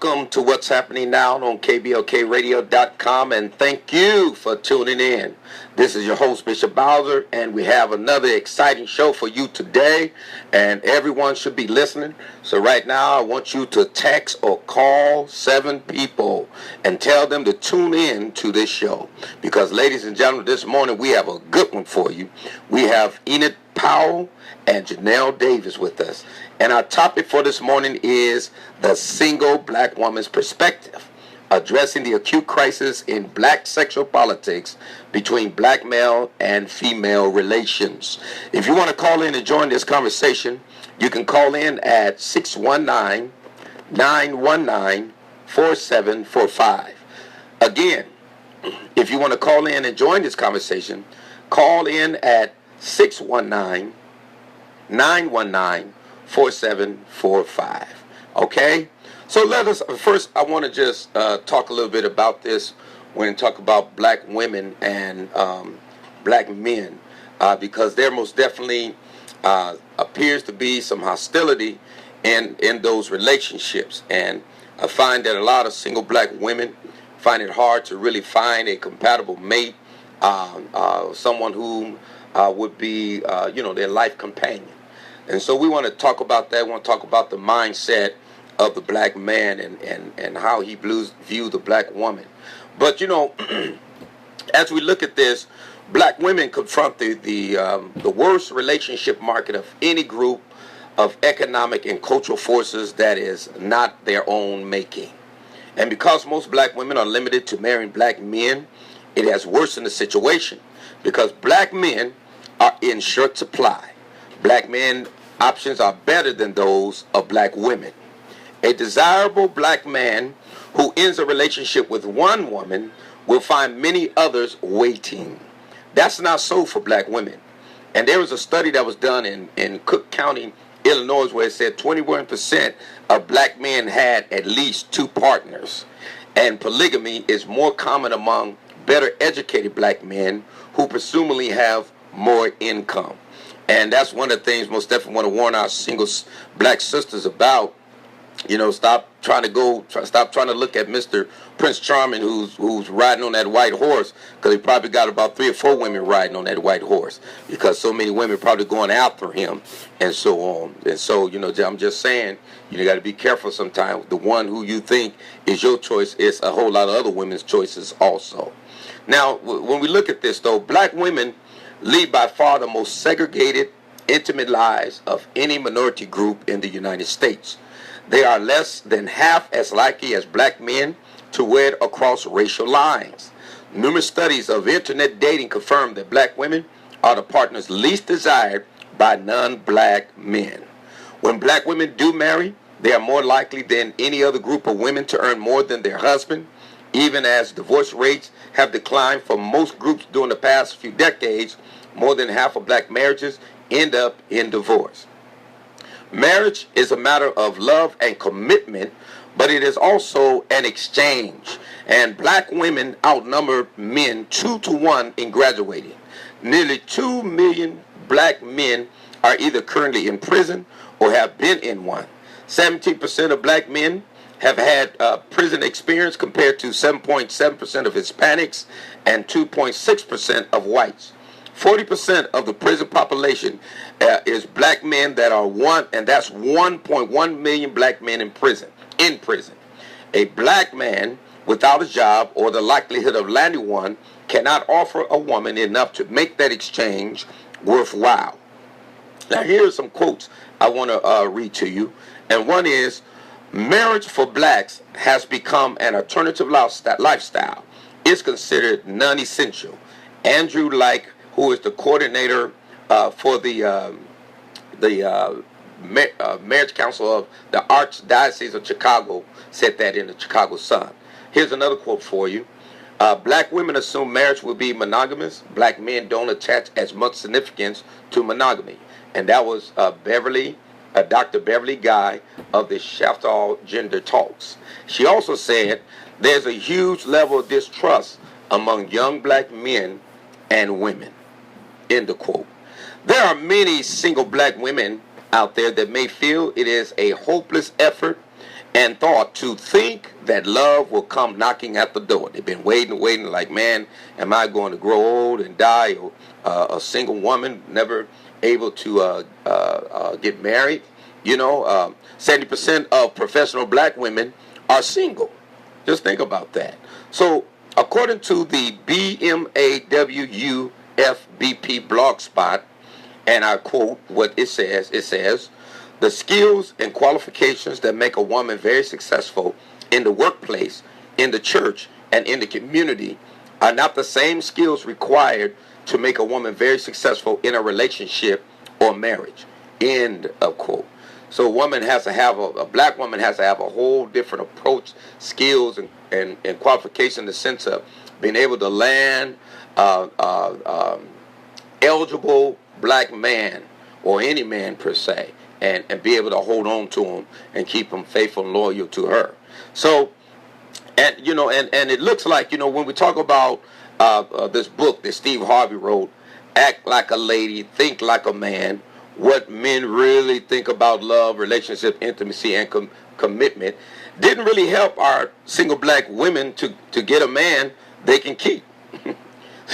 Welcome to What's Happening Now on KBLKRadio.com, and thank you for tuning in. This is your host, Bishop Bowser, and we have another exciting show for you today, and everyone should be listening. So right now, I want you to text or call 7 people and tell them to tune in to this show, because, ladies and gentlemen, this morning we have a good one for you. We have Enid Powell and Janelle Davis with us. And our topic for this morning is the single black woman's perspective, addressing the acute crisis in black sexual politics between black male and female relations. If you want to call in and join this conversation, you can call in at 619-919-4745. Again, if you want to call in and join this conversation, call in at 619-919-4745. Okay? So first I want to just talk a little bit about this when talk about black women and black men, because there most definitely appears to be some hostility in those relationships. And I find that a lot of single black women find it hard to really find a compatible mate, someone who would be, their life companion. And so we want to talk about that. We want to talk about the mindset of the black man and how he views the black woman. But, as we look at this, black women confront the worst relationship market of any group of economic and cultural forces that is not their own making. And because most black women are limited to marrying black men, it has worsened the situation, because black men are in short supply. Black men options are better than those of black women. A desirable black man who ends a relationship with one woman will find many others waiting. That's not so for black women. And there was a study that was done in Cook County, Illinois, where it said 21% of black men had at least 2 partners. And polygamy is more common among better educated black men who presumably have more income. And that's one of the things most definitely want to warn our single black sisters about. Stop trying to look at Mr. Prince Charming who's riding on that white horse, because he probably got about 3 or 4 women riding on that white horse, because so many women probably going after him and so on. And so, I'm just saying, you got to be careful sometimes. The one who you think is your choice is a whole lot of other women's choices also. Now, when we look at this, though, black women lead by far the most segregated, intimate lives of any minority group in the United States. They are less than half as likely as black men to wed across racial lines. Numerous studies of internet dating confirm that black women are the partners least desired by non-black men. When black women do marry, they are more likely than any other group of women to earn more than their husband, even as divorce rates have declined for most groups during the past few decades. More than half of black marriages end up in divorce. Marriage is a matter of love and commitment, but it is also an exchange. And black women outnumber men 2 to 1 in graduating. Nearly 2 million black men are either currently in prison or have been in one. 17% of black men have had prison experience, compared to 7.7% of Hispanics and 2.6% of whites. 40% of the prison population is black men that are and that's 1.1 million black men in prison. A black man without a job or the likelihood of landing one cannot offer a woman enough to make that exchange worthwhile. Now, here are some quotes I want to read to you. And one is, marriage for blacks has become an alternative lifestyle. It's considered non-essential. Andrew Like, who is the coordinator for the Marriage Council of the Archdiocese of Chicago, said that in the Chicago Sun. Here's another quote for you. Black women assume marriage will be monogamous. Black men don't attach as much significance to monogamy. And that was Dr. Beverly Guy of the Shaftal Gender Talks. She also said there's a huge level of distrust among young black men and women. End of quote. There are many single black women out there that may feel it is a hopeless effort and thought to think that love will come knocking at the door. They've been waiting, like, man, am I going to grow old and die? Or a single woman, never able to get married. 70% of professional black women are single. Just think about that. So, according to the BMAWUFBP blog spot, and I quote what it says, the skills and qualifications that make a woman very successful in the workplace, in the church, and in the community are not the same skills required to make a woman very successful in a relationship or marriage. End of quote. So a woman has to have a black woman has to have a whole different approach, skills, and qualification in the sense of being able to land eligible black man, or any man per se, and be able to hold on to him and keep him faithful and loyal to her. So, and it looks like, when we talk about this book that Steve Harvey wrote, Act Like a Lady, Think Like a Man, what men really think about love, relationship, intimacy, and commitment, didn't really help our single black women to get a man they can keep.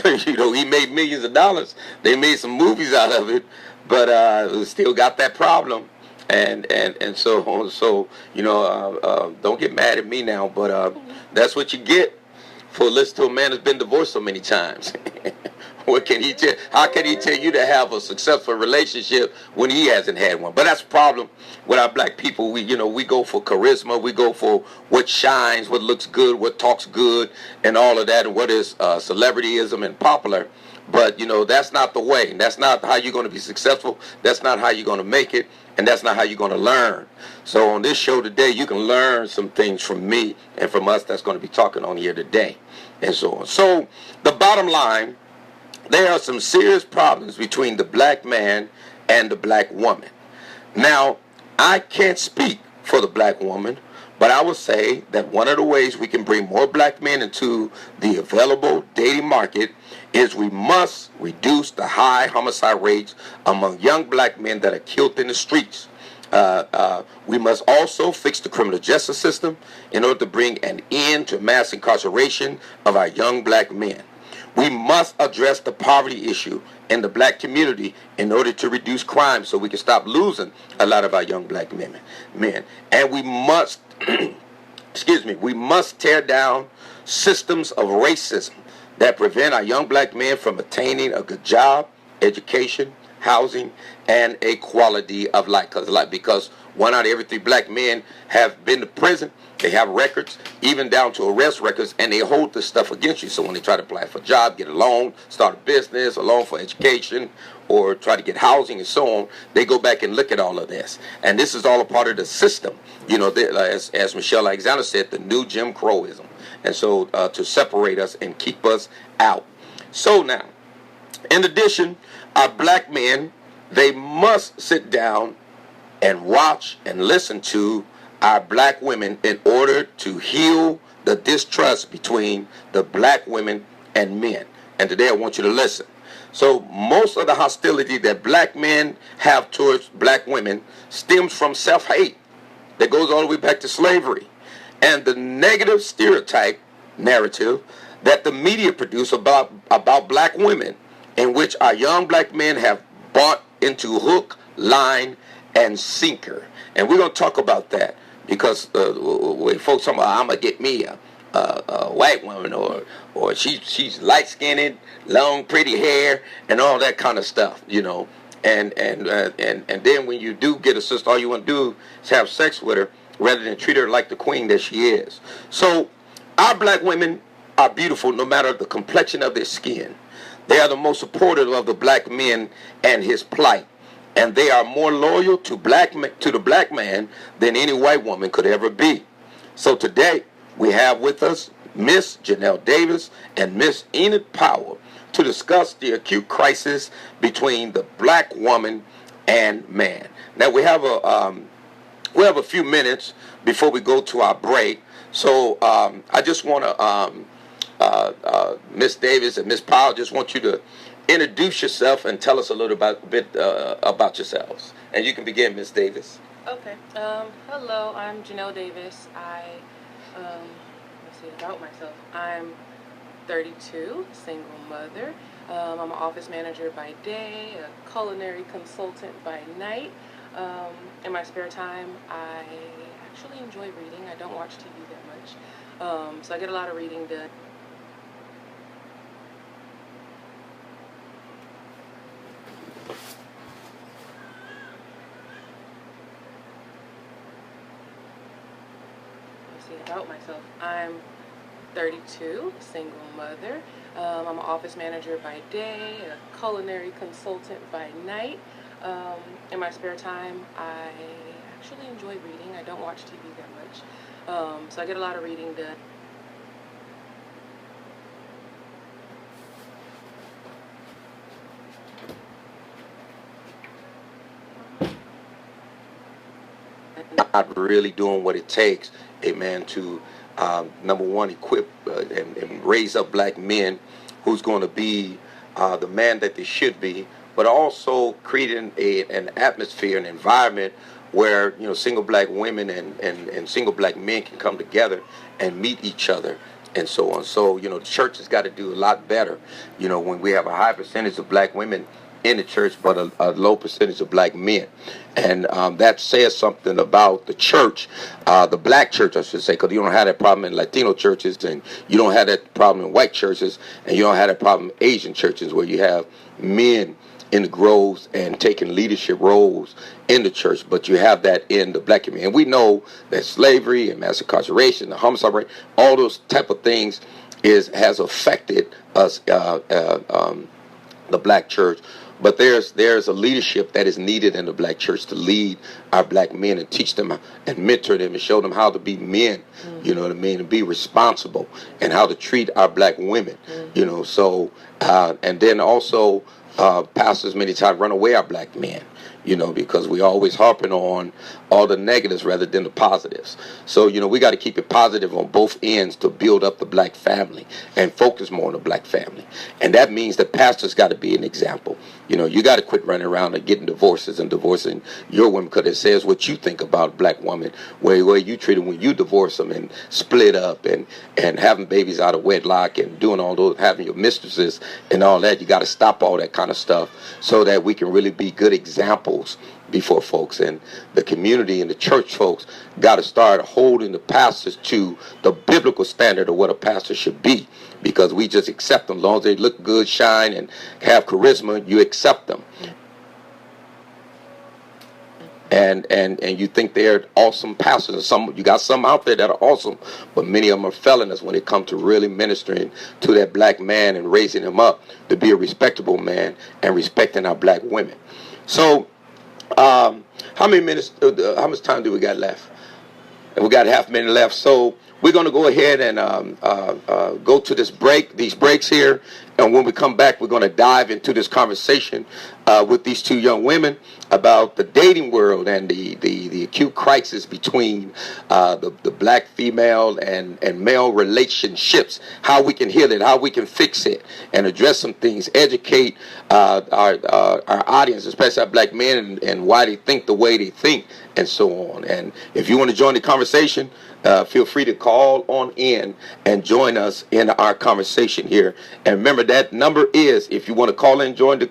He made millions of dollars. They made some movies out of it, but still got that problem. And so don't get mad at me now, but that's what you get for listening to a man that's been divorced so many times. What can he tell? How can he tell you to have a successful relationship when he hasn't had one? But that's the problem with our black people. We go for charisma. We go for what shines, what looks good, what talks good, and all of that, and what is celebrityism and popular. But that's not the way. That's not how you're going to be successful. That's not how you're going to make it, and that's not how you're going to learn. So on this show today, you can learn some things from me and from us that's going to be talking on here today, and so on. So the bottom line, there are some serious problems between the black man and the black woman. Now, I can't speak for the black woman, but I would say that one of the ways we can bring more black men into the available dating market is we must reduce the high homicide rates among young black men that are killed in the streets. We must also fix the criminal justice system in order to bring an end to mass incarceration of our young black men. We must address the poverty issue in the black community in order to reduce crime so we can stop losing a lot of our young black men. And we must, we must tear down systems of racism that prevent our young black men from attaining a good job, education, housing, and a quality of life. Because 1 out of every 3 black men have been to prison. They have records, even down to arrest records, and they hold this stuff against you. So when they try to apply for a job, get a loan, start a business, a loan for education, or try to get housing and so on, they go back and look at all of this. And this is all a part of the system. As Michelle Alexander said, the new Jim Crowism. And so to separate us and keep us out. So now, in addition, our black men, they must sit down and watch and listen to our black women in order to heal the distrust between the black women and men. And today I want you to listen. So most of the hostility that black men have towards black women stems from self-hate that goes all the way back to slavery and the negative stereotype narrative that the media produce about black women, in which our young black men have bought into hook, line, and sinker. And we're going to talk about that. Because when folks talk about, I'm gonna get me a white woman, or she's light skinned, long pretty hair, and all that kind of stuff, and then when you do get a sister, all you want to do is have sex with her rather than treat her like the queen that she is. So our black women are beautiful no matter the complexion of their skin. They are the most supportive of the black man and his plight. And they are more loyal to the black man than any white woman could ever be. So today, we have with us Miss Janelle Davis and Miss Enid Powell to discuss the acute crisis between the black woman and man. Now, we have a few minutes before we go to our break. So I just want to, Miss Davis and Miss Powell, just want you to introduce yourself and tell us a little bit about yourselves. And you can begin, Miss Davis. Okay. Hello, I'm Janelle Davis. Let's see about myself. I'm 32, single mother. I'm an office manager by day, a culinary consultant by night. In my spare time, I actually enjoy reading. I don't watch TV that much. So I get a lot of reading done. Let's see about myself. I'm 32, single mother. I'm an office manager by day, a culinary consultant by night. In my spare time, I actually enjoy reading. I don't watch TV that much. So I get a lot of reading done. Not really doing what it takes, amen, to number one, equip and raise up black men who's going to be the man that they should be, but also creating an atmosphere, an environment where single black women and single black men can come together and meet each other and so on. So the church has got to do a lot better. When we have a high percentage of black women in the church, but a low percentage of black men. And that says something about the church, the black church, I should say, because you don't have that problem in Latino churches, and you don't have that problem in white churches, and you don't have that problem in Asian churches where you have men in the groves and taking leadership roles in the church, but you have that in the black community. And we know that slavery and mass incarceration, the homicide rate, all those type of things has affected us, the black church. But there's a leadership that is needed in the black church to lead our black men and teach them and mentor them and show them how to be men, you know what I mean, and be responsible, and how to treat our black women, So and then also pastors many times run away our black men, because we always harping on all the negatives rather than the positives. So, we got to keep it positive on both ends to build up the black family and focus more on the black family. And that means that pastors got to be an example. You got to quit running around and getting divorces and divorcing your women, because it says what you think about a black woman, where you treat them when you divorce them and split up and having babies out of wedlock and doing all those, having your mistresses and all that. You got to stop all that kind of stuff so that we can really be good examples before folks. And the community and the church folks got to start holding the pastors to the biblical standard of what a pastor should be, because we just accept them. As long as they look good, shine, and have charisma, you accept them. And you think they're awesome pastors. You got some out there that are awesome, but many of them are felonies when it comes to really ministering to that black man and raising him up to be a respectable man and respecting our black women. So how many minutes? How much time do we got left? We got half a minute left. So we're going to go ahead and go to these breaks here. And when we come back, we're going to dive into this conversation with these two young women about the dating world and the acute crisis between the black female and male relationships, how we can heal it, how we can fix it, and address some things, educate our audience, especially our black men, and why they think the way they think, and so on. And if you want to join the conversation, feel free to call on in and join us in our conversation here. And remember, that number is, if you want to call in and join the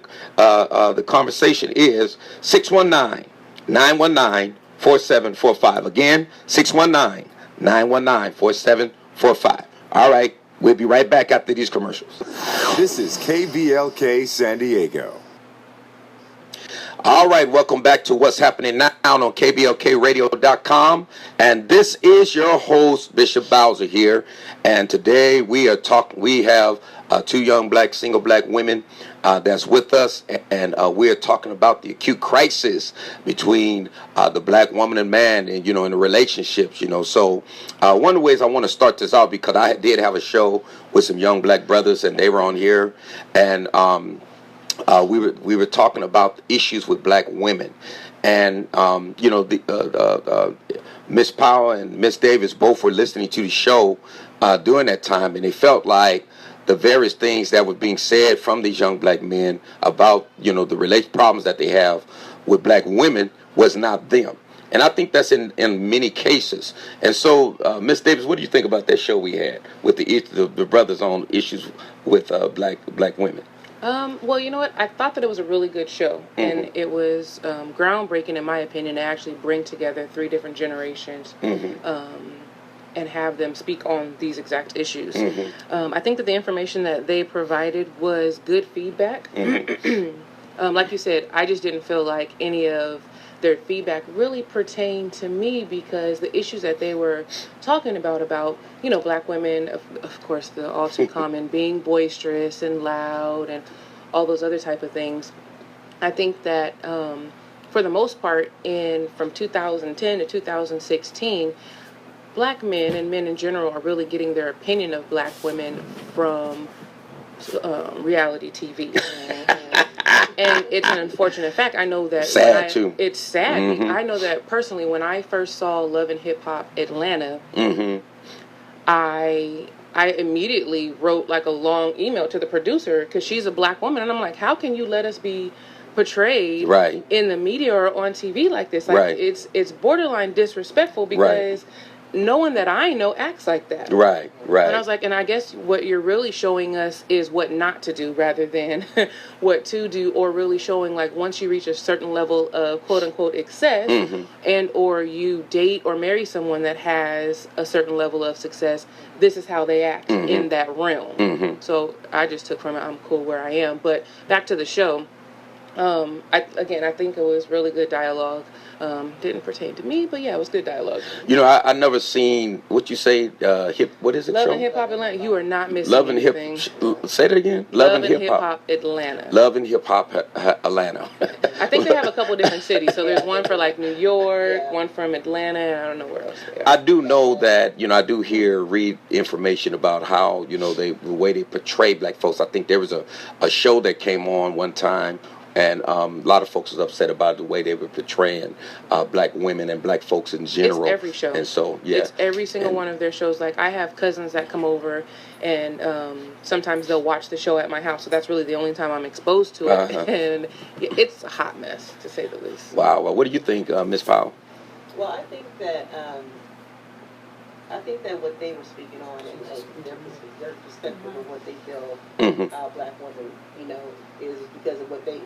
conversation, is 619-919-4745. Again, 619-919-4745. All right, we'll be right back after these commercials. This is KVLK San Diego. All right, welcome back to What's Happening Now on KBLKradio.com. And this is your host, Bishop Bowser here. And today we have two young single black women that's with us. And we're talking about the acute crisis between the black woman and man and, in the relationships, So one of the ways I want to start this out, because I did have a show with some young black brothers and they were on here. And we were talking about issues with black women, and Miss Power and Miss Davis both were listening to the show during that time, and they felt like the various things that were being said from these young black men about the related problems that they have with black women was not them. And I think that's in many cases. And so, Miss Davis, what do you think about that show we had with the brothers on issues with black women? Well, you know what? I thought that it was a really good show, and it was groundbreaking, in my opinion, to actually bring together three different generations and have them speak on these exact issues. I think that the information that they provided was good feedback. Like you said, I just didn't feel like any of their feedback really pertained to me, because the issues that they were talking about, you know, black women, of course, the all too common being boisterous and loud and all those other type of things. I think that for the most part, from 2010 to 2016, black men and men in general are really getting their opinion of black women from reality TV. And it's an unfortunate fact. I know that sad too. It's sad. I know that personally, when I first saw Love and Hip Hop Atlanta, I immediately wrote like a long email to the producer, because she's a black woman, and I'm like, how can you let us be portrayed in the media or on TV like this? Like, it's borderline disrespectful, because no one that I know acts like that. Right. And I was like, and I guess what you're really showing us is what not to do rather than what to do, or really showing like once you reach a certain level of quote unquote excess and or you date or marry someone that has a certain level of success, this is how they act in that realm. So I just took from it, I'm cool where I am. But back to the show. I think it was really good dialogue. Didn't pertain to me, but yeah, it was good dialogue. You know, I never seen what you say. What is it? Love show? and Hip Hop Atlanta. You are not missing Love and anything. Say that again. Love and Hip Hop Atlanta. Love and Hip Hop Atlanta. I think they have a couple different cities. So there's one for like New York, one from Atlanta, and I don't know where else they are. I do know that, you know, I do read information about how, you know, the way they portray black folks. I think there was a show that came on one time, and a lot of folks was upset about the way they were portraying black women and black folks in general. It's every show. And so, yeah. It's every single one of their shows. Like, I have cousins that come over, and sometimes they'll watch the show at my house. So that's really the only time I'm exposed to it. And it's a hot mess, to say the least. Wow. Well, what do you think, Ms. Powell? Well, I think that what they were speaking on and their perspective of what they feel black women, you know, is because of what they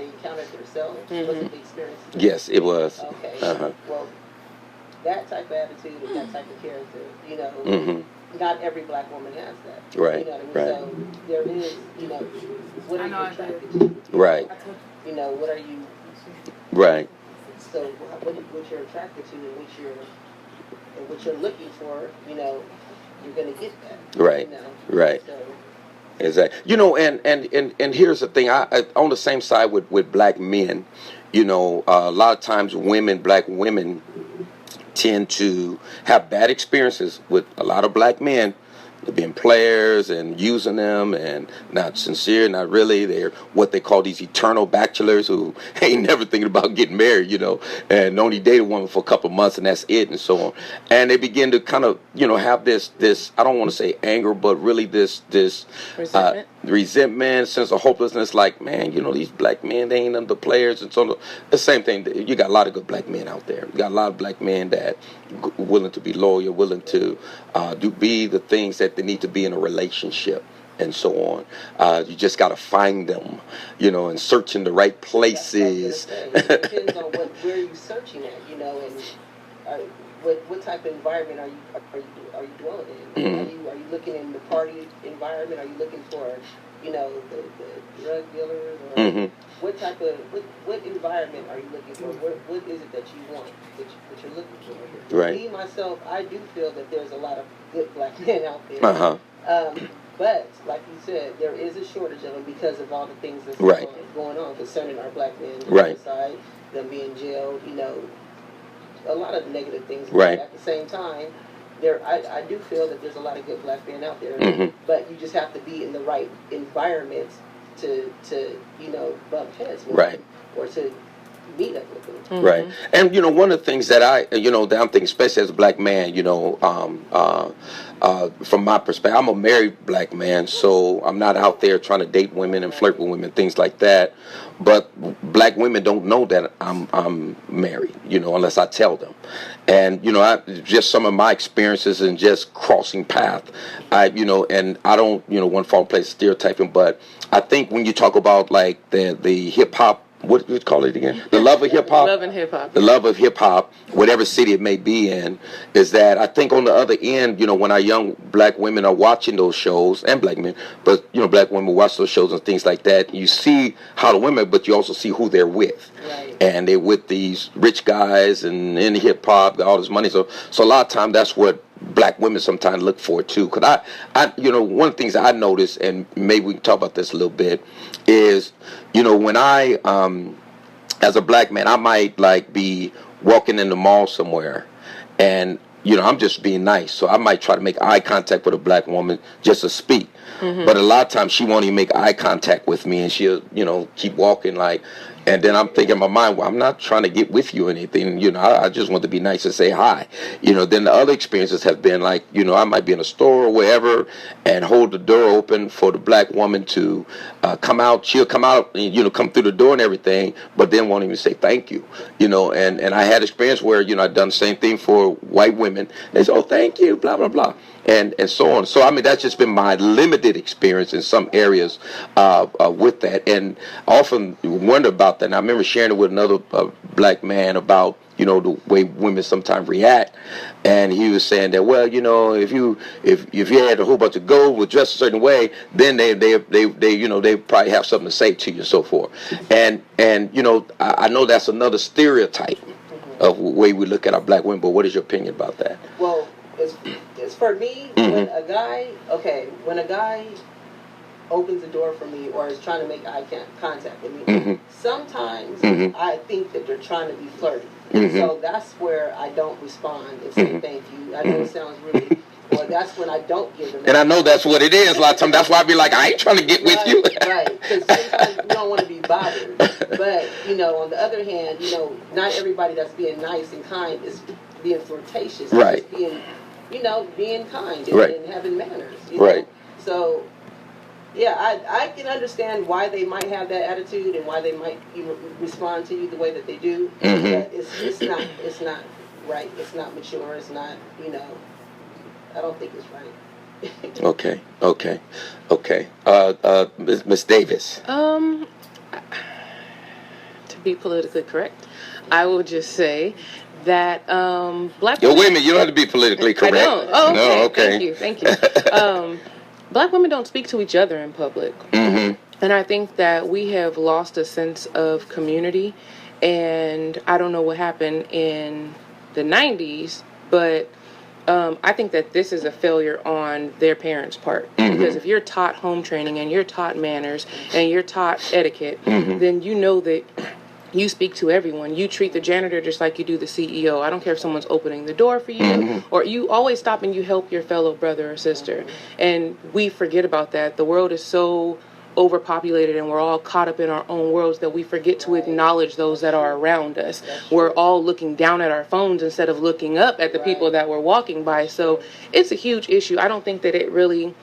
encountered themselves. Was it the experience? Yes, it was. Okay. Well, that type of attitude and that type of character, you know, not every black woman has that. Right. You know what I mean? So there is, you know, what are you attracted to? Right. You know, what are you? Right. So what you're attracted to and what you're looking for, you know, you're going to get that. Right. You know? Right. So, exactly. You know, and here's the thing. I on the same side with black men, you know, a lot of times black women tend to have bad experiences with a lot of black men being players and using them and not sincere, not really. They're what they call these eternal bachelors who ain't never thinking about getting married, you know, and only date a woman for a couple of months and that's it, and so on. And they begin to kind of, you know, have this I don't want to say anger, but really this resentment, sense of hopelessness, like, man, you know, these black men, they ain't none of the players, and so on. The same thing, you got a lot of good black men out there. You got a lot of black men that willing to be loyal, willing to be the things that they need to be in a relationship, and so on. You just got to find them, you know, and search in the right places. It depends on where you're searching at, you know, and what type of environment are you dwelling in? Are you looking in the party environment? Are you looking for, you know, the drug dealers? Or what type of what environment are you looking for? What is it that you want, that you're looking for? Right. Me myself, I do feel that there's a lot of good black men out there. But like you said, there is a shortage of them because of all the things that's going on concerning our black men. Homicide, them being jailed, you know, a lot of negative things. Right. At the same time, I do feel that there's a lot of good black men out there, but you just have to be in the right environment to you know, bump heads with them, or to meet up with them. Right. And, one of the things that that I'm thinking, especially as a black man, from my perspective, I'm a married black man, so I'm not out there trying to date women and flirt with women, things like that. But black women don't know that I'm married, unless I tell them. And, just some of my experiences and just crossing path, and I don't, want to fall in place stereotyping, but I think when you talk about like the hip hop, what do you call it again? The love of hip hop. Love and hip hop. The love of hip hop, whatever city it may be in, is that I think on the other end, when our young black women are watching those shows, and black men, but black women watch those shows and things like that, you see how the women, but you also see who they're with. Right. And they're with these rich guys and in hip hop, got all this money. So a lot of times that's what black women sometimes look for too. Cause I one of the things I notice, and maybe we can talk about this a little bit, is when I as a black man, I might like be walking in the mall somewhere, and I'm just being nice, so I might try to make eye contact with a black woman just to speak. But a lot of times she won't even make eye contact with me, and she'll keep walking like. And then I'm thinking in my mind, well, I'm not trying to get with you or anything. I just want to be nice and say hi. Then the other experiences have been like, I might be in a store or wherever and hold the door open for the black woman to come out. She'll come out, and, come through the door and everything, but then won't even say thank you. And I had experience where, I've done the same thing for white women. They say, oh, thank you, blah, blah, blah. And so on. So, I mean, that's just been my limited experience in some areas with that. And I often wonder about that. And I remember sharing it with another black man about, the way women sometimes react. And he was saying that, well, if you had a whole bunch of gold, would dress a certain way, then they probably have something to say to you and so forth. And I know that's another stereotype of the way we look at our black women. But what is your opinion about that? Well, it's for me, when a guy opens the door for me or is trying to make eye contact with me, sometimes I think that they're trying to be flirty. So that's where I don't respond and say thank you. I know it sounds really, well, that's when I don't give them. And I know that's what it is a lot of times. That's why I be like, I ain't trying to get with you. Right, because sometimes you don't want to be bothered. But, on the other hand, not everybody that's being nice and kind is being flirtatious. Right. It's just being, being kind and having manners. Right. So, yeah, I can understand why they might have that attitude and why they might respond to you the way that they do. But it's not right. It's not mature. It's not, I don't think it's right. Okay. Miss Davis. To be politically correct, I will just say that black Yo, women... wait a minute, you don't have to be politically correct. I don't. Oh, okay. No, okay. Thank you. Black women don't speak to each other in public. And I think that we have lost a sense of community. And I don't know what happened in the 90s, but I think that this is a failure on their parents' part. Because if you're taught home training and you're taught manners and you're taught etiquette, then you know that you speak to everyone. You treat the janitor just like you do the CEO. I don't care if someone's opening the door for you, or you always stop and you help your fellow brother or sister. And we forget about that. The world is so overpopulated and we're all caught up in our own worlds that we forget to acknowledge those that are around us. We're all looking down at our phones instead of looking up at the people that we're walking by. So it's a huge issue. I don't think that it really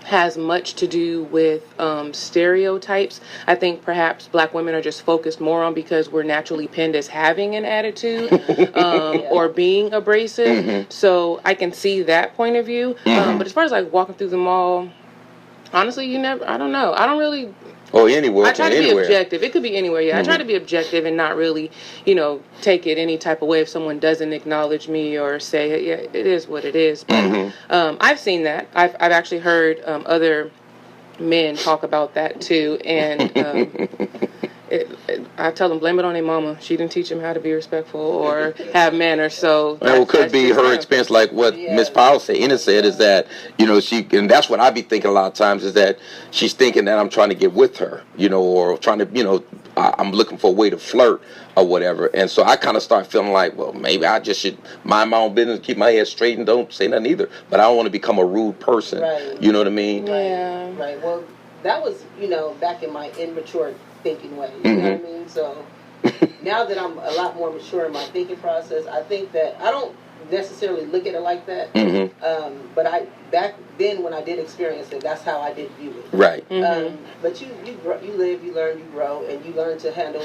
has much to do with stereotypes. I think perhaps black women are just focused more on because we're naturally pinned as having an attitude or being abrasive. So I can see that point of view. But as far as like walking through the mall, honestly, I don't know. I don't really... Oh, anywhere. I try to anywhere. be objective. It could be anywhere, yeah. I try to be objective and not really, take it any type of way if someone doesn't acknowledge me or say, yeah, it is what it is. But I've seen that. I've actually heard other men talk about that too. And I tell them, blame it on their mama. She didn't teach them how to be respectful or have manners. So well, it could be her experience, like what Miss Powell said. Ina said is that she, and that's what I be thinking a lot of times is that she's thinking that I'm trying to get with her, or trying to, I'm looking for a way to flirt or whatever. And so I kind of start feeling like, well, maybe I just should mind my own business, keep my head straight, and don't say nothing either. But I don't want to become a rude person. Right. You know what I mean? Yeah. Right. Well, that was back in my immature thinking way. You know what I mean? So now that I'm a lot more mature in my thinking process, I think that I don't necessarily look at it like that. But back then when I did experience it, that's how I did view it. Right. But you live, you learn, you grow, and you learn to handle,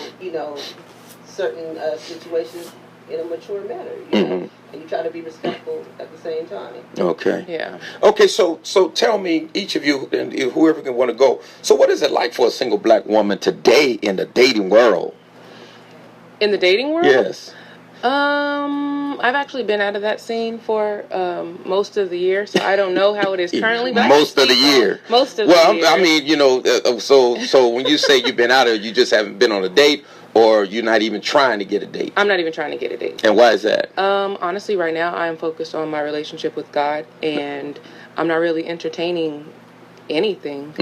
certain situations in a mature manner. You know? And you try to be respectful at the same time. Okay. Yeah. Okay, so tell me, each of you, and whoever can want to go. So what is it like for a single black woman today in the dating world? In the dating world? Yes. I've actually been out of that scene for most of the year, so I don't know how it is currently. But Most of the year. Most of the year. Well, I mean, so when you say you've been out of it, you just haven't been on a date, or you're not even trying to get a date. I'm not even trying to get a date. And why is that? Honestly, right now I'm focused on my relationship with God, and I'm not really entertaining anything.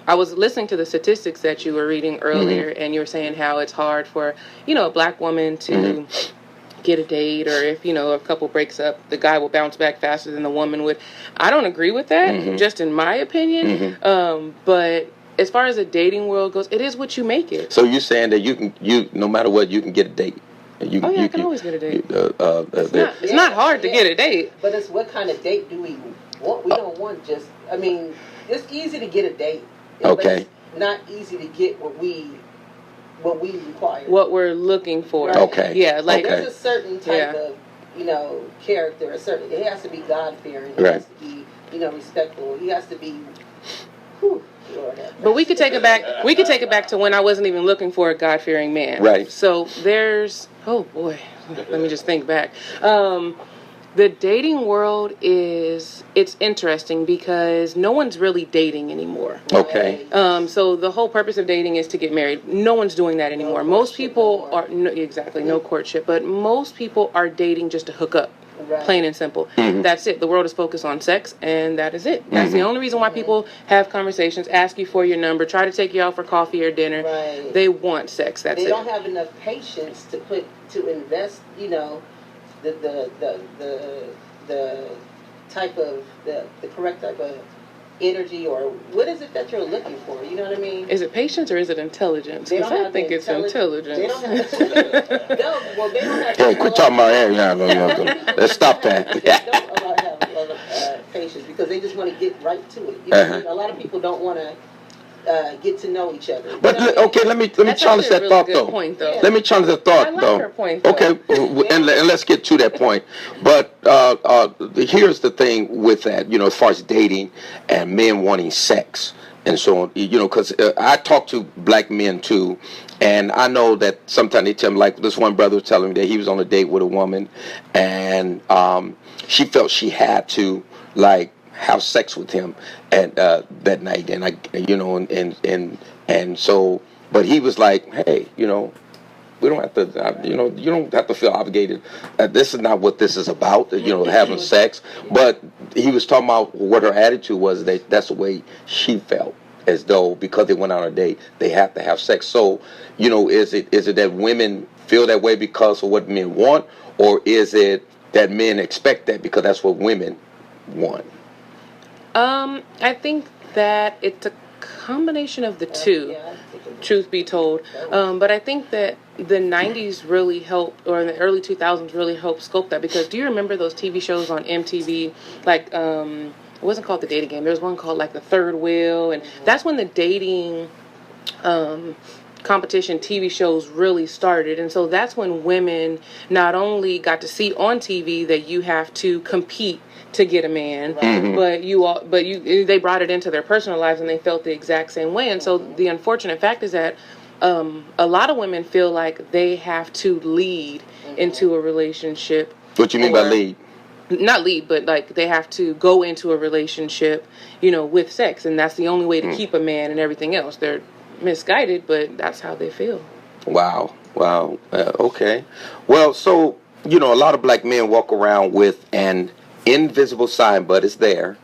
I was listening to the statistics that you were reading earlier, and you were saying how it's hard for, a black woman to get a date, or if, a couple breaks up, the guy will bounce back faster than the woman would. I don't agree with that, just in my opinion. But as far as the dating world goes, it is what you make it. So you're saying that you no matter what, you can get a date. I can always get a date. It's It's not hard to get a date. But it's what kind of date do we want? We don't want it's easy to get a date. Okay. But it's not easy to get what we require. What we're looking for. Right. Okay. Yeah, like Okay. There's a certain type of, character. It has to be God fearing. It Right. has to be, respectful. He has to be. Whew, Lord have But we could take it back. We could take it back to when I wasn't even looking for a God-fearing man. Right. So there's. Oh boy, let me just think back. The dating world it's interesting because no one's really dating anymore. Okay. So the whole purpose of dating is to get married. No one's doing that anymore. Most people are no courtship, but most people are dating just to hook up. Right. Plain and simple. That's it. The world is focused on sex, and that is it. That's the only reason why people have conversations, ask you for your number, try to take you out for coffee or dinner. Right. They want sex. That's They it. don't have enough patience to invest. The type of the correct type of energy, or what is it that you're looking for? You know what I mean? Is it patience or is it intelligence? They Because don't I have think the it's intelligence. They don't have they don't have. Hey, quit talking about that. Let's stop that. They don't have a lot of patience because they just want to get right to it. You know what I mean? A lot of people don't want to get to know each other. But okay, let me That's challenge actually a that really thought good though. point, though. Let me challenge that thought I like though. her point, though. Okay, and let's get to that point. But here's the thing with that, as far as dating and men wanting sex and so on, because I talk to black men too, and I know that sometimes they tell me, like this one brother was telling me that he was on a date with a woman, and she felt she had to have sex with him at that night, and so, but he was like, hey, we don't have to, you don't have to feel obligated. This is not what this is about, having sex. But he was talking about what her attitude was. That's the way she felt, as though because they went on a date, they have to have sex. So, is it that women feel that way because of what men want, or is it that men expect that because that's what women want? I think that it's a combination of the two. Yeah, Truth be told, but I think that the 90s really helped, or in the early 2000s really helped scope that, because do you remember those TV shows on MTV, like it wasn't called The Dating Game, there was one called like The Third Wheel, and that's when the dating competition TV shows really started. And so that's when women not only got to see on TV that you have to compete to get a man, but they brought it into their personal lives and they felt the exact same way. And so the unfortunate fact is that a lot of women feel like they have to lead into a relationship. What you mean by lead? Not lead, but like they have to go into a relationship, with sex, and that's the only way to keep a man and everything else. They're misguided, but that's how they feel. Wow. Okay. Well, so a lot of black men walk around with an invisible sign, but it's there.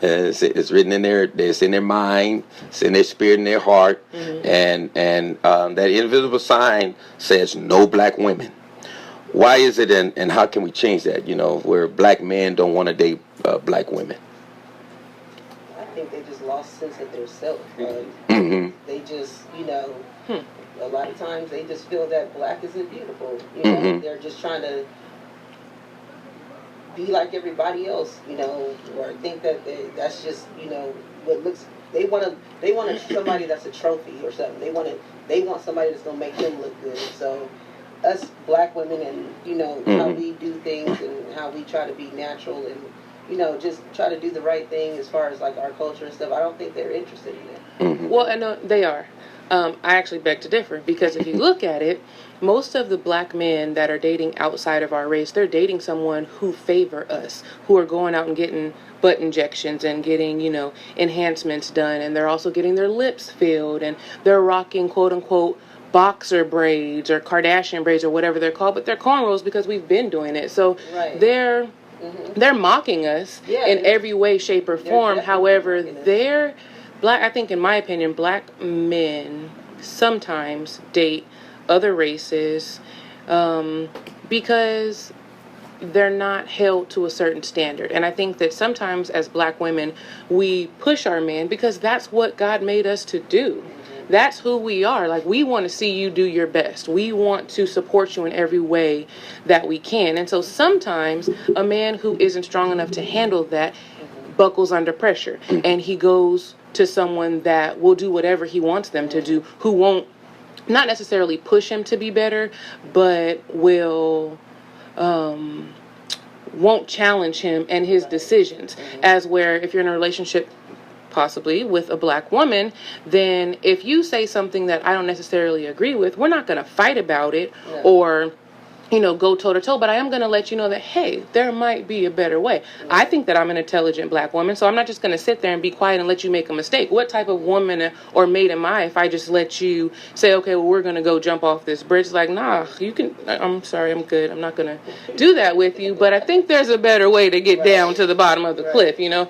It's written in there. It's in their mind. It's in their spirit, and their heart, and that invisible sign says no black women. Why is it, and how can we change that? Where black men don't want to date black women. I think they just lost sense of their self. They just, a lot of times they just feel that black isn't beautiful. You know, Mhm. they're just trying to be like everybody else, you know, or think that that's just, you know, what looks. They want somebody that's a trophy or something. They want somebody that's gonna make them look good. So us black women and, you know, how we do things and how we try to be natural and, you know, just try to do the right thing as far as like our culture and stuff. I don't think they're interested in it. Well, I know they are. I actually beg to differ, because if you look at it, most of the black men that are dating outside of our race, they're dating someone who favor us, who are going out and getting butt injections and getting, you know, enhancements done, and they're also getting their lips filled, and they're rocking quote unquote boxer braids or Kardashian braids or whatever they're called, but they're cornrows because we've been doing it. So Right. they're mocking us Yeah, in every way, shape, or form. definitely However, mocking us. they're black. I think, in my opinion, black men sometimes date other races because they're not held to a certain standard. And I think that sometimes as black women, we push our men because that's what God made us to do. That's who we are. Like, we want to see you do your best. We want to support you in every way that we can. And so sometimes a man who isn't strong enough to handle that buckles under pressure, and he goes to someone that will do whatever he wants them to do, who won't not necessarily push him to be better, but will won't challenge him and his decisions. As where if you're in a relationship possibly with a black woman, then if you say something that I don't necessarily agree with, we're not going to fight about it or, you know, go toe to toe, but I am going to let you know that, hey, there might be a better way. I think that I'm an intelligent black woman, so I'm not just going to sit there and be quiet and let you make a mistake. What type of woman or maid am I if I just let you say, okay, well, we're going to go jump off this bridge? Like, nah, you can, I'm sorry, I'm good. I'm not going to do that with you, but I think there's a better way to get down to the bottom of the cliff, you know?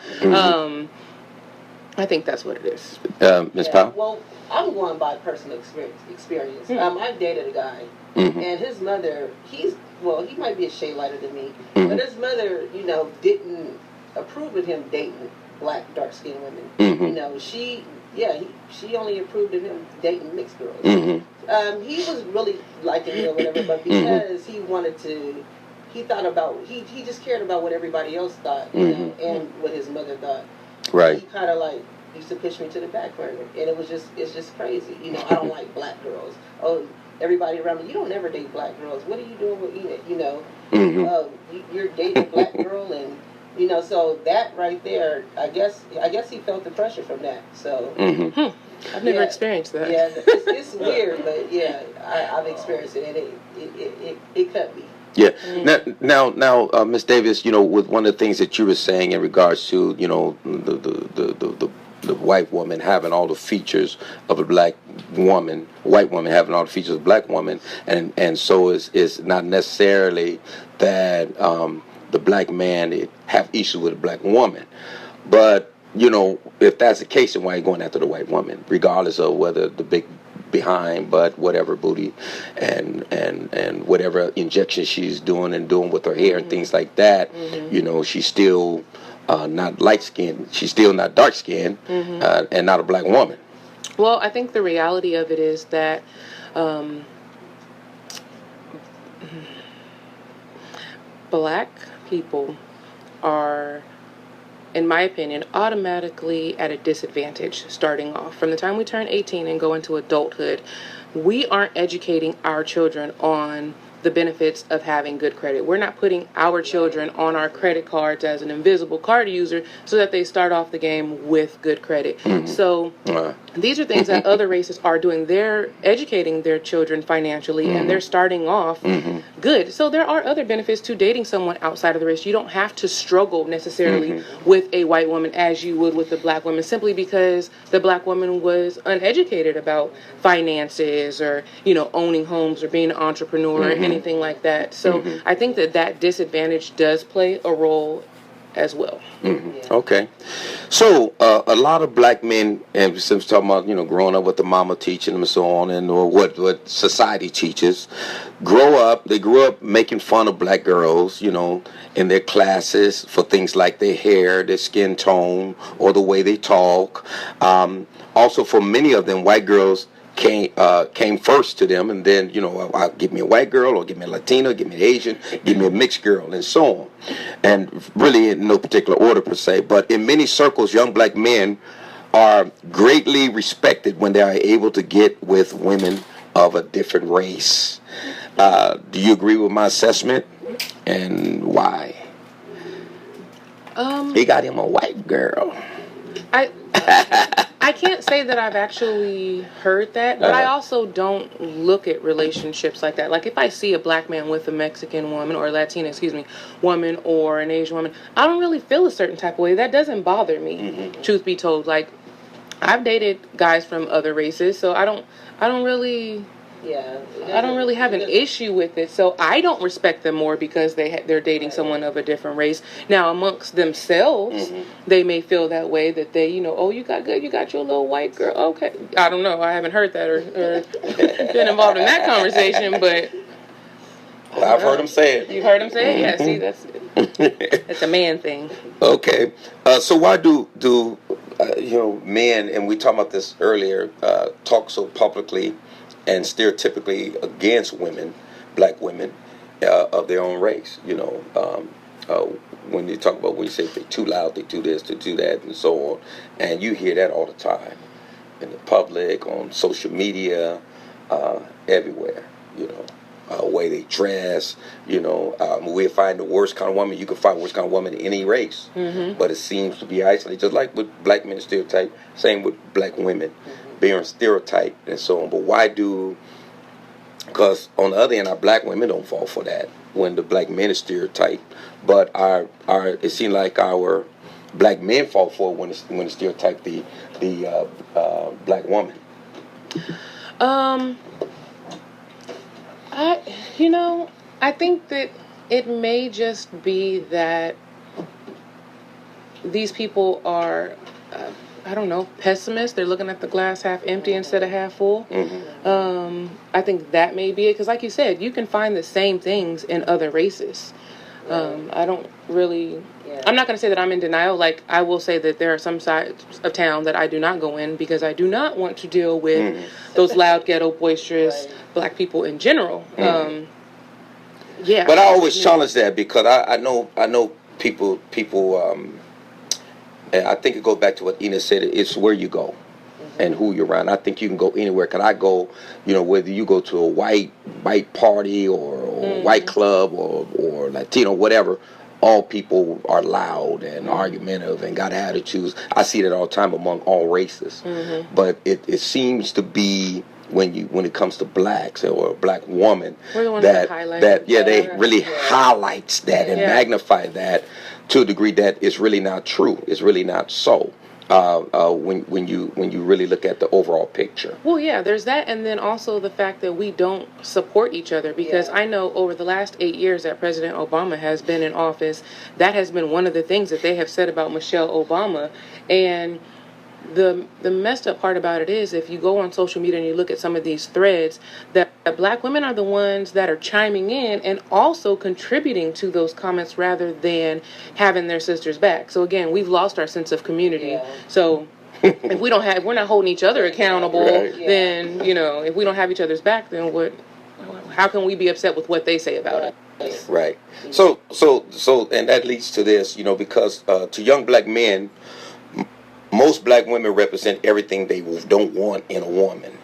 I think that's what it is. Ms. Powell? Well, I'm going by personal experience. I've dated a guy, and his mother, he might be a shade lighter than me, but his mother, you know, didn't approve of him dating black, dark-skinned women. You know, she only approved of him dating mixed girls. He was really liking me or whatever, but because he wanted to, he just cared about what everybody else thought, you know, and what his mother thought. Right. He kind of like used to push me to the back burner, and it's just crazy. You know, I don't like black girls. Oh, everybody around me, you don't ever date black girls. What are you doing with Enid? You know, you're dating a black girl, and you know, so that right there, I guess he felt the pressure from that. So I've never experienced that. Yeah, it's weird, but yeah, I've experienced it, and it cut me. Yeah. Now, Ms. Davis, you know, with one of the things that you were saying in regards to, you know, the white woman having all the features of a black woman, white woman having all the features of a black woman, and so is not necessarily that the black man have issues with a black woman, but you know, if that's the case, then why are you going after the white woman, regardless of whether the big behind, but whatever booty and whatever injection she's doing with her hair and things like that, you know, she's still not light skinned, she's still not dark skinned, and not a black woman. Well, I think the reality of it is that black people are, in my opinion, automatically at a disadvantage starting off. From the time we turn 18 and go into adulthood, we aren't educating our children on the benefits of having good credit. We're not putting our children on our credit cards as an invisible card user so that they start off the game with good credit. So these are things that other races are doing. They're educating their children financially and they're starting off good. So there are other benefits to dating someone outside of the race. You don't have to struggle necessarily with a white woman as you would with a black woman, simply because the black woman was uneducated about finances or, you know, owning homes or being an entrepreneur or anything like that. So I think that disadvantage does play a role as well. Okay. So a lot of black men, and since we're talking about, you know, growing up with the mama teaching them and so on, and or what society teaches, they grew up making fun of black girls, you know, in their classes for things like their hair, their skin tone, or the way they talk. Also, for many of them, white girls came first to them, and then I'll give me a white girl, or give me a Latina, give me an Asian, give me a mixed girl, and so on, and really in no particular order per se. But in many circles, young black men are greatly respected when they are able to get with women of a different race. Do you agree with my assessment, and why? He got him a white girl. I can't say that I've actually heard that, but I also don't look at relationships like that. Like, if I see a black man with a Mexican woman, or Latina, woman, or an Asian woman, I don't really feel a certain type of way. That doesn't bother me, truth be told. Like, I've dated guys from other races, so I don't really... Yeah, I don't really have an issue with it, so I don't respect them more because they're dating someone of a different race. Now, amongst themselves, they may feel that way, that they, oh, you got your little white girl. Okay, I don't know. I haven't heard that or been involved in that conversation, but well, I've heard them say it. You've heard them say it? Yeah. See, that's a man thing. Okay, so why do men, and we talked about this earlier, talk so publicly and stereotypically against women, black women, of their own race? When you talk about, when you say they're too loud, they do this, they do that, and so on, and you hear that all the time in the public, on social media, everywhere. Way they dress. We find the worst kind of woman. You can find the worst kind of woman in any race, but it seems to be isolated. Just like with black men stereotype, same with black women. Being stereotyped and so on. But why because on the other end, our black women don't fall for that when the black men is stereotyped, but it seems like our black men fall for it when it's stereotyped the black woman. I think that it may just be that these people are I don't know, pessimists. They're looking at the glass half empty instead of half full. I think that may be it. Because like you said, you can find the same things in other races. I don't really... Yeah. I'm not going to say that I'm in denial. Like, I will say that there are some sides of town that I do not go in because I do not want to deal with those loud, ghetto, boisterous black people in general. Yeah. But I always challenge that because I know people and I think it goes back to what Ina said. It's where you go and who you're around. I think you can go anywhere. Can I go, whether you go to a white party or white club or Latino, whatever, all people are loud and argumentative and got attitudes. I see that all the time among all races. But it seems to be when it comes to blacks or a black woman, they really highlights that and magnify that to a degree that it's really not true. It's really not so. When you really look at the overall picture. Well, yeah, there's that, and then also the fact that we don't support each other, because I know over the last 8 years that President Obama has been in office, that has been one of the things that they have said about Michelle Obama. And the messed up part about it is, if you go on social media and you look at some of these threads, that black women are the ones that are chiming in and also contributing to those comments rather than having their sisters back. So again, we've lost our sense of community. So if we're not holding each other accountable, then if we don't have each other's back, then how can we be upset with what they say about it? Right. So and that leads to this, because to young black men, most black women represent everything they don't want in a woman.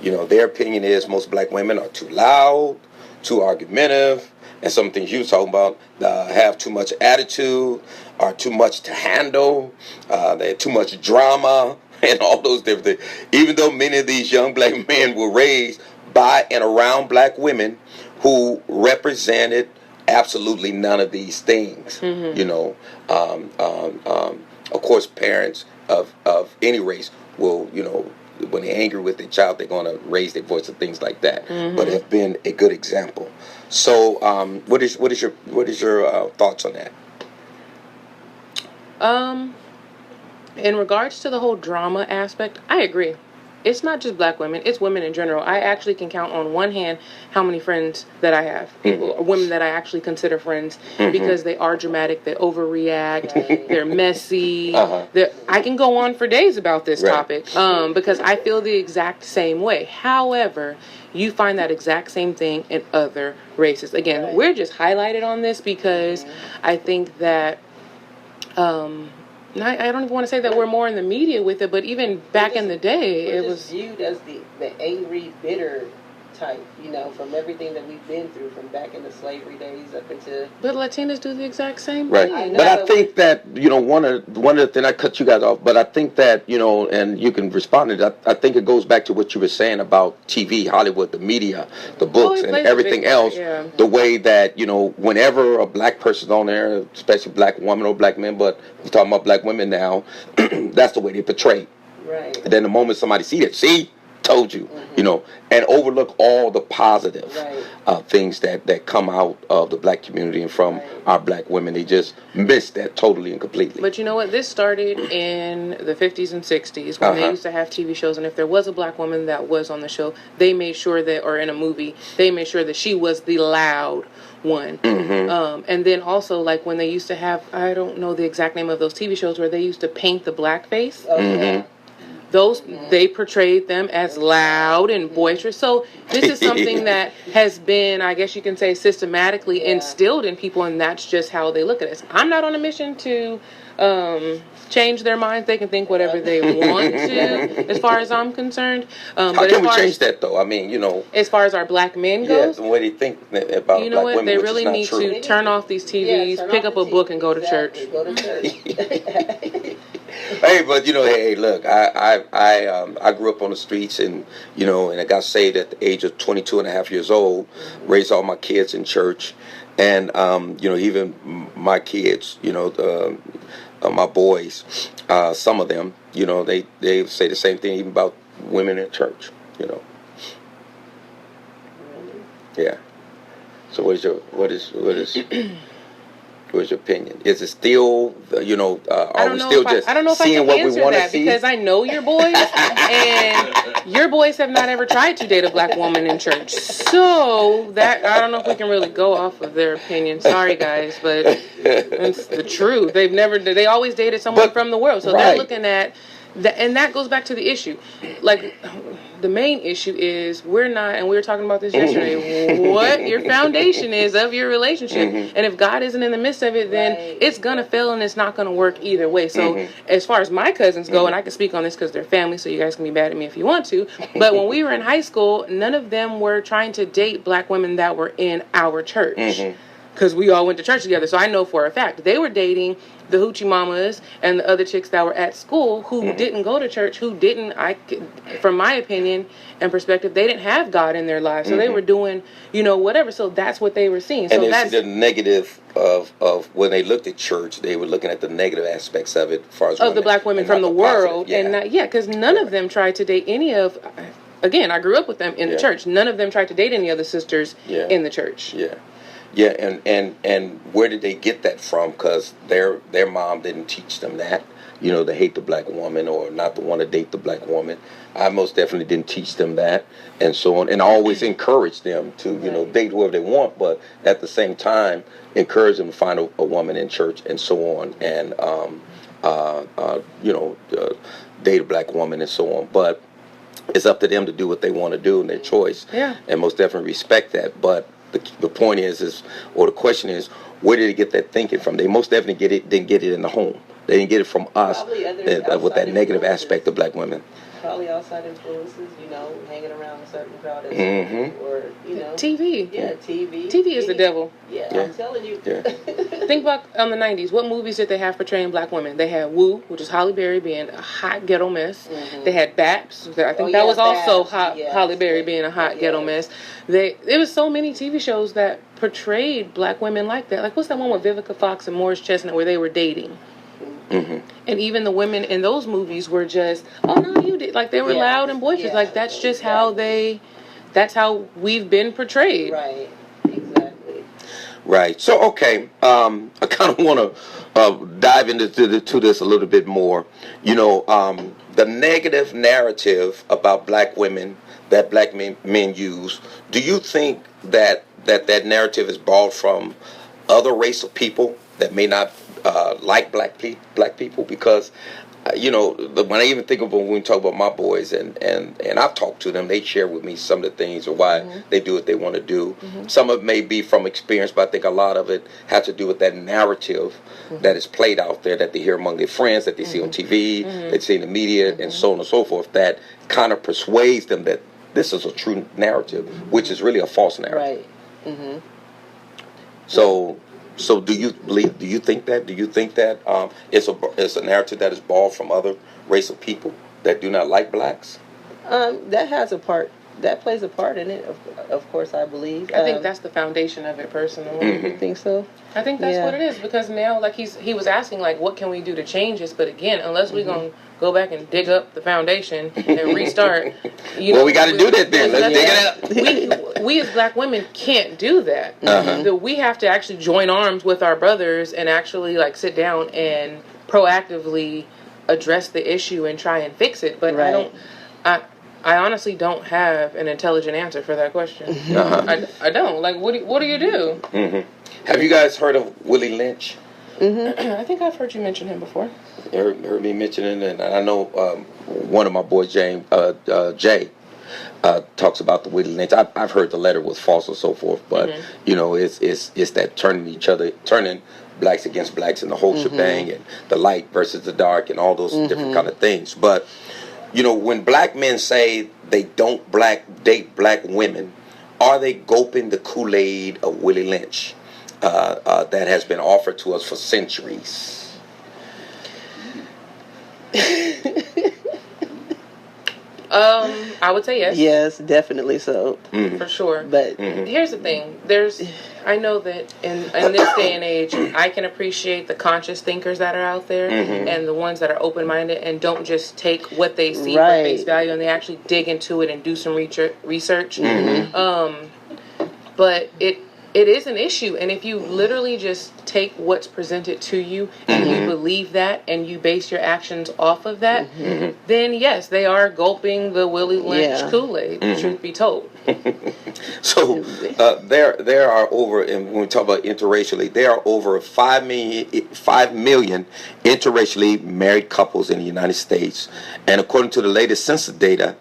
Their opinion is most black women are too loud, too argumentative, and some things you were talking about, have too much attitude, are too much to handle, they have too much drama, and all those different things. Even though many of these young black men were raised by and around black women who represented absolutely none of these things. Of course, parents of any race will, when they're angry with their child, they're going to raise their voice and things like that. But have been a good example. So, what is your thoughts on that? In regards to the whole drama aspect, I agree. it's not just black women, it's women in general. I actually can count on one hand how many friends that I have, people, women that I actually consider friends, because they are dramatic, they overreact, they're messy. I can go on for days about this topic, because I feel the exact same way. However, you find that exact same thing in other races. Again, we're just highlighted on this because I think that I don't even want to say that we're more in the media with it, but even back in the day, it was viewed as the angry, bitter type, you know, from everything that we've been through from back in the slavery days up into. But Latinas do the exact same Right. thing. But I think that, you know, one of the things, I cut you guys off, but I think that, you know, and you can respond to that, I think it goes back to what you were saying about TV, Hollywood, the media, the books, and everything else. The way that, you know, whenever a black person's on there, especially black woman or black men, but we're talking about black women now, that's the way they portray. Right. And then the moment somebody see that, see, told you, you know, and overlook all the positive things that come out of the black community and from our black women. They just miss that totally and completely. But you know what? This started in the 50s and 60s when they used to have TV shows, and if there was a black woman that was on the show, they made sure that, or in a movie, they made sure that she was the loud one. And then also, like when they used to have, I don't know the exact name of those TV shows where they used to paint the black face. Those, they portrayed them as loud and boisterous. So this is something that has been, I guess you can say, systematically instilled in people, and that's just how they look at us. I'm not on a mission to change their minds. They can think whatever they want to, as far as I'm concerned. How can we change that, though? I mean, you know, as far as our black men goes, the way they think about you know black what, women, they which really is not need true. to turn off these TVs, pick up a book, and go to church. Go to church. Hey, but you know, hey, look, I grew up on the streets, and you know, and I got saved at the age of 22 and a half years old. Raised all my kids in church, and you know, even my kids, you know, my boys, some of them, you know, they say the same thing even about women in church, you know. Yeah. So what is what's your opinion? Is it still, you know, are we still just seeing what we want to see? Because I know your boys, and your boys have not ever tried to date a black woman in church. So that, I don't know if we can really go off of their opinion. Sorry, guys, but it's the truth. They always dated someone from the world. So they're looking at, and that goes back to the issue. Like, the main issue is we're not, and we were talking about this yesterday, what your foundation is of your relationship. And if God isn't in the midst of it, then it's going to fail, and it's not going to work either way. So as far as my cousins go, and I can speak on this because they're family, so you guys can be mad at me if you want to, but when we were in high school, none of them were trying to date black women that were in our church. Because we all went to church together. So I know for a fact they were dating the hoochie mamas and the other chicks that were at school who didn't go to church, who didn't, from my opinion and perspective, they didn't have God in their lives. So they were doing, you know, whatever. So that's what they were seeing. So and that's the negative of when they looked at church, they were looking at the negative aspects of it as far as of the black women from the world. Positive. And because none of them tried to date any of, again, I grew up with them in the church. None of them tried to date any of the sisters in the church. Yeah, and where did they get that from? Because their mom didn't teach them that, you know, to hate the black woman or not to want to date the black woman. I most definitely didn't teach them that, and so on. And I always encourage them to, you know, date whoever they want, but at the same time, encourage them to find a woman in church and so on, and you know, date a black woman and so on. But it's up to them to do what they want to do and their choice. And most definitely respect that. But the point is, or the question is, where did they get that thinking from? They most definitely didn't get it in the home. They didn't get it from us with that negative aspect of black women. Probably outside influences, you know, hanging around a certain crowd, or you know, TV. Yeah, TV. TV is the devil. Yeah, I'm telling you. Think about on the 90s. What movies did they have portraying black women? They had Woo, which is Halle Berry being a hot ghetto mess. They had Baps. I think that was also Halle Berry being a hot ghetto mess. There was so many TV shows that portrayed black women like that. Like, what's that one with Vivica Fox and Morris Chestnut where they were dating? And even the women in those movies were just, oh no, you did. Like, they were loud and boisterous. Like, that's just how that's how we've been portrayed. Right, exactly. Right. So, okay, I kind of want to dive into this a little bit more. You know, the negative narrative about black women that black men use, do you think that narrative is borrowed from other race of people that may not like black people? Because when I even think of when we talk about my boys and I've talked to them, they share with me some of the things or why they do what they want to do. Some of it may be from experience, but I think a lot of it has to do with that narrative that is played out there that they hear among their friends, that they see on TV, they see in the media, and so on and so forth, that kind of persuades them that this is a true narrative, which is really a false narrative. Right. So do you think that? Do you think that it's a narrative that is borrowed from other race of people that do not like blacks? That plays a part in it, of course, I believe. I think that's the foundation of it, personally. You think so? I think that's what it is, because now, like he was asking, like, what can we do to change this? But again, unless we're going to go back and dig up the foundation and restart, we got to do that then. Let's dig it up. We as black women can't do that. We have to actually join arms with our brothers and actually, like, sit down and proactively address the issue and try and fix it. But I honestly don't have an intelligent answer for that question. I don't. Like, what do you do? Have you guys heard of Willie Lynch? I think I've heard you mention him before. Heard me mentioning it, and I know one of my boys, Jay, talks about the Willie Lynch. I've heard the letter was false or so forth, but it's that turning blacks against blacks and the whole shebang, and the light versus the dark, and all those different kind of things. But when black men say they don't date black women, are they gulping the Kool-Aid of Willie Lynch that has been offered to us for centuries? I would say yes. Yes, definitely so. For sure. But here's the thing. I know that in this day and age, I can appreciate the conscious thinkers that are out there and the ones that are open-minded and don't just take what they see for face value, and they actually dig into it and do some research. But it is an issue, and if you literally just take what's presented to you and you believe that and you base your actions off of that, then yes, they are gulping the Willie Lynch Kool-Aid, truth be told. So there are over, and when we talk about interracially, there are over 5 million interracially married couples in the United States, and according to the latest census data,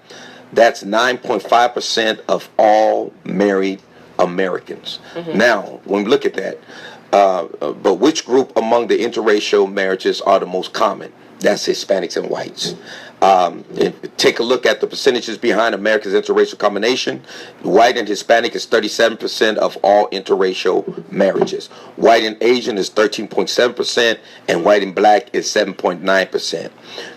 that's 9.5% of all married Americans. Now, when we look at that, but which group among the interracial marriages are the most common? That's Hispanics and whites. Take a look at the percentages behind America's interracial combination. White and Hispanic is 37% of all interracial marriages. White and Asian is 13.7%, and white and black is 7.9%.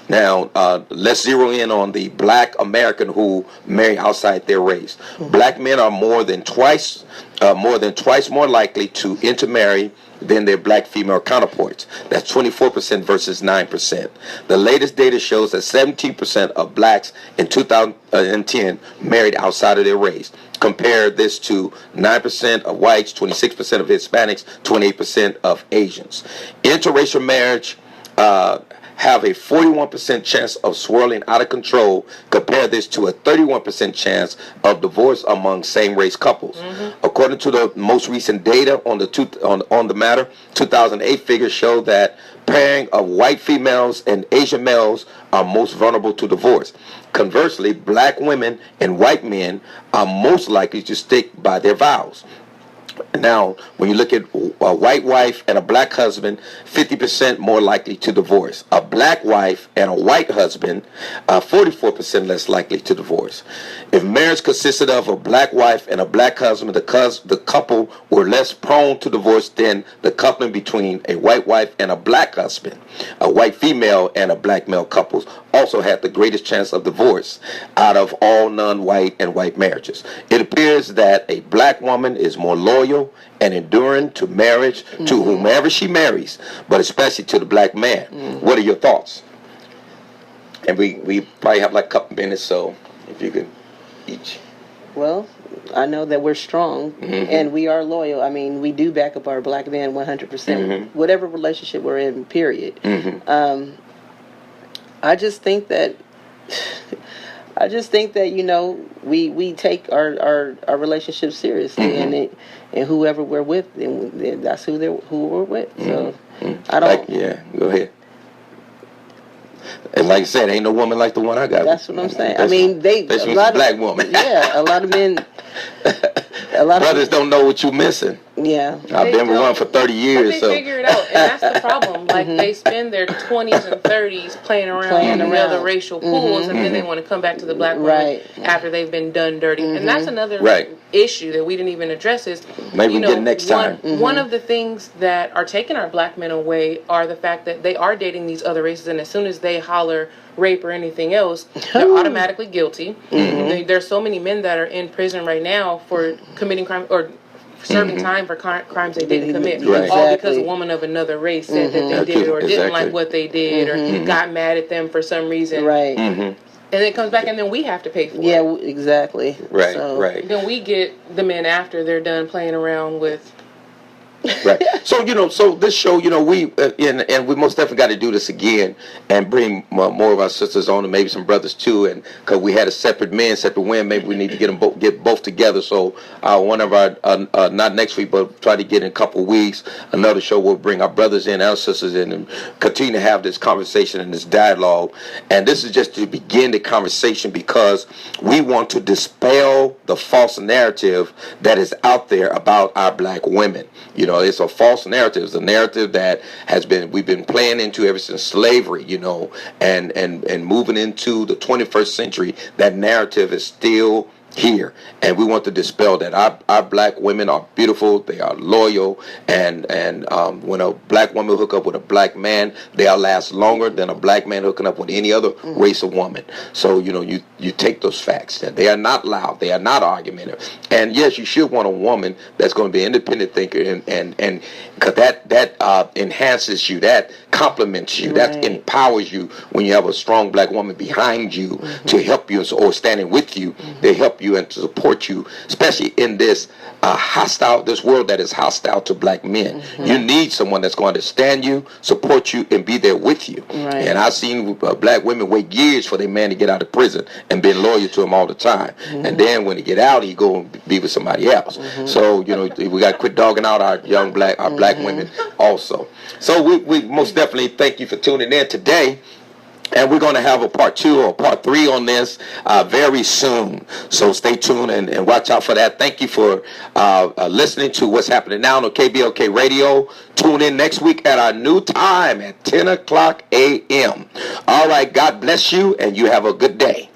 Now, let's zero in on the black American who marry outside their race. Black men are more than twice more likely to intermarry than their black female counterparts. That's 24% versus 9%. The latest data shows that 17% of blacks in 2010 married outside of their race. Compare this to 9% of whites, 26% of Hispanics, 28% of Asians. Interracial marriage have a 41% chance of swirling out of control. Compare this to a 31% chance of divorce among same-race couples. According to the most recent data on the matter, 2008 figures show that pairing of white females and Asian males are most vulnerable to divorce. Conversely, black women and white men are most likely to stick by their vows. Now, when you look at a white wife and a black husband, 50% more likely to divorce. A black wife and a white husband, 44% less likely to divorce. If marriage consisted of a black wife and a black husband, the couple were less prone to divorce than the coupling between a white wife and a black husband. A white female and a black male couples also had the greatest chance of divorce out of all non-white and white marriages. It appears that a black woman is more loyal and enduring to marriage to whomever she marries, but especially to the black man. What are your thoughts? And we probably have like a couple minutes, so if you could each. Well, I know that we're strong and we are loyal. I mean, we do back up our black man 100%, whatever relationship we're in, period. I just think that I just think that we take our relationship seriously, and whoever we're with, and that's who we're with. So I don't. Go ahead. And like I said, ain't no woman like the one I got. That's what I'm saying. I mean, a lot of black woman. Yeah, a lot of men. Brothers don't know what you're missing. Yeah, I've been with one for 30 years. But they figure it out, and that's the problem. Like they spend their 20s and 30s playing around in other racial pools, and then they want to come back to the black woman after they've been done dirty. And that's another issue that we didn't even address. Is maybe we get next time. One of the things that are taking our black men away are the fact that they are dating these other races, and as soon as they holler rape or anything else, they're automatically guilty. There's so many men that are in prison right now for committing crime or serving time for crimes they didn't commit, all because a woman of another race said that they did it or didn't like what they did or got mad at them for some reason. Right. And then it comes back, and then we have to pay for it. Yeah, exactly. Right, so, right. Then we get the men after they're done playing around with. Right. So, so this show, we and we most definitely got to do this again and bring more of our sisters on and maybe some brothers too. And because we had a separate men, separate women, maybe we need to get both together. So one of our not next week, but try to get in a couple of weeks, another show will bring our brothers in, our sisters in, and continue to have this conversation and this dialogue. And this is just to begin the conversation because we want to dispel the false narrative that is out there about our black women. It's a false narrative. It's a narrative that we've been playing into ever since slavery, and moving into the 21st century. That narrative is still here, and we want to dispel that. Our black women are beautiful, they are loyal, and when a black woman hook up with a black man, they'll last longer than a black man hooking up with any other race of woman. So you take those facts. They are not loud, they are not argumentative, and yes, you should want a woman that's going to be an independent thinker, and because that enhances you, that complements you, that empowers you when you have a strong black woman behind you to help you or standing with you. They help you and to support you, especially in this this world that is hostile to black men. You need someone that's going to stand you, support you, and be there with you. And I've seen black women wait years for their man to get out of prison and been loyal to him all the time. And then when he get out, he go and be with somebody else. So we got to quit dogging out our young black women also. So we most definitely thank you for tuning in today. And we're going to have a part 2 or part 3 on this very soon. So stay tuned and watch out for that. Thank you for listening to what's happening now on KBLK Radio. Tune in next week at our new time at 10 o'clock a.m. All right. God bless you, and you have a good day.